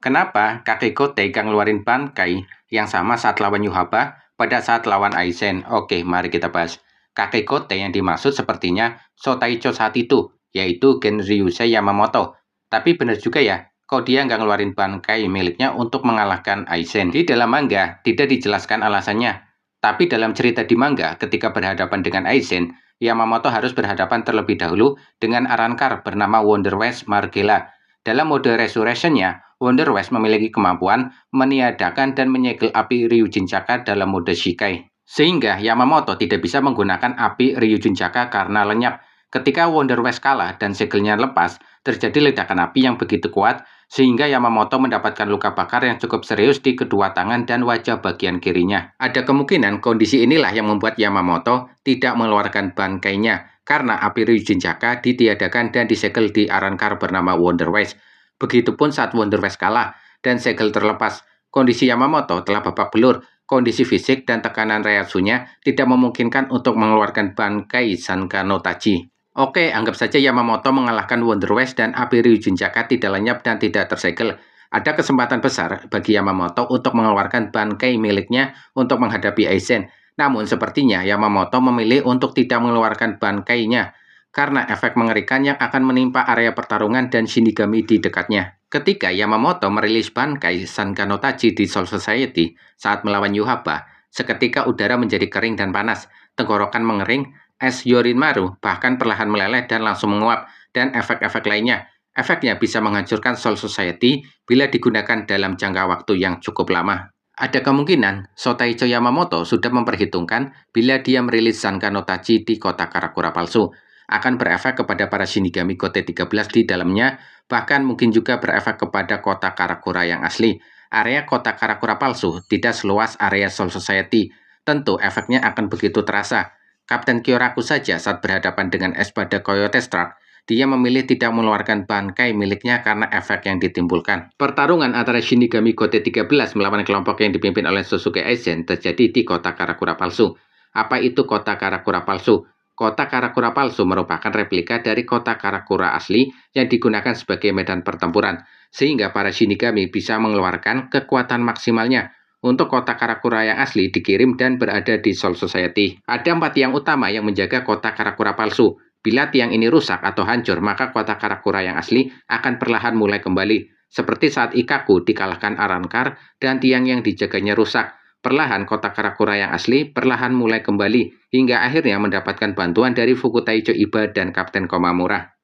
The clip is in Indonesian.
Kenapa Kakeko tega ngeluarin Bankai yang sama saat lawan Yhwach pada saat lawan Aizen? Oke, mari kita bahas. Kakeko yang dimaksud sepertinya Sotaicho saat itu, yaitu Genryusei Yamamoto. Tapi benar juga ya, kok dia nggak ngeluarin Bankai miliknya untuk mengalahkan Aizen. Di dalam manga, tidak dijelaskan alasannya. Tapi dalam cerita di manga, ketika berhadapan dengan Aizen, Yamamoto harus berhadapan terlebih dahulu dengan Arrancar bernama Wonder West Margella. Dalam mode Resurrection-nya, Wonder West memiliki kemampuan meniadakan dan menyegel api Ryujin Chakra dalam mode Shikai. Sehingga Yamamoto tidak bisa menggunakan api Ryujin Chakra karena lenyap. Ketika Wonder West kalah dan segelnya lepas, terjadi ledakan api yang begitu kuat sehingga Yamamoto mendapatkan luka bakar yang cukup serius di kedua tangan dan wajah bagian kirinya. Ada kemungkinan kondisi inilah yang membuat Yamamoto tidak mengeluarkan Bankainya karena api Ryujin Chakra ditiadakan dan disegel di Arrancar bernama Wonder West. Begitupun saat Wonder West kalah dan segel terlepas, kondisi Yamamoto telah babak belur. Kondisi fisik dan tekanan reaksinya tidak memungkinkan untuk mengeluarkan Bankai Sankano Tachi. Oke, anggap saja Yamamoto mengalahkan Wonder West dan api Ryujin Chakra tidak lenyap dan tidak tersegel. Ada kesempatan besar bagi Yamamoto untuk mengeluarkan Bankai miliknya untuk menghadapi Aizen. Namun sepertinya Yamamoto memilih untuk tidak mengeluarkan Bankainya karena efek mengerikan yang akan menimpa area pertarungan dan Shinigami di dekatnya. Ketika Yamamoto merilis Bankai Sankano Tachi di Soul Society saat melawan Yhwach, seketika udara menjadi kering dan panas, tenggorokan mengering, es Yorinmaru bahkan perlahan meleleh dan langsung menguap, dan efek-efek lainnya. Efeknya bisa menghancurkan Soul Society bila digunakan dalam jangka waktu yang cukup lama. Ada kemungkinan Sotaicho Yamamoto sudah memperhitungkan bila dia merilis Sankano Tachi di kota Karakura palsu akan berefek kepada para Shinigami Gote 13 di dalamnya, bahkan mungkin juga berefek kepada kota Karakura yang asli. Area kota Karakura palsu tidak seluas area Soul Society. Tentu efeknya akan begitu terasa. Kapten Kyoraku saja saat berhadapan dengan Espada Coyote Struck, dia memilih tidak mengeluarkan Bankai miliknya karena efek yang ditimbulkan. Pertarungan antara Shinigami Gote 13 melawan kelompok yang dipimpin oleh Sosuke Aizen terjadi di kota Karakura palsu. Apa itu kota Karakura palsu? Kota Karakura palsu merupakan replika dari kota Karakura asli yang digunakan sebagai medan pertempuran, sehingga para Shinigami bisa mengeluarkan kekuatan maksimalnya. Untuk kota Karakura yang asli dikirim dan berada di Soul Society. Ada 4 tiang utama yang menjaga kota Karakura palsu. Bila tiang ini rusak atau hancur, maka kota Karakura yang asli akan perlahan mulai kembali. Seperti saat Ikkaku dikalahkan Arrancar dan tiang yang dijaganya rusak. Perlahan kota Karakura yang asli perlahan mulai kembali, hingga akhirnya mendapatkan bantuan dari Fukutaicho Iba dan Kapten Komamura.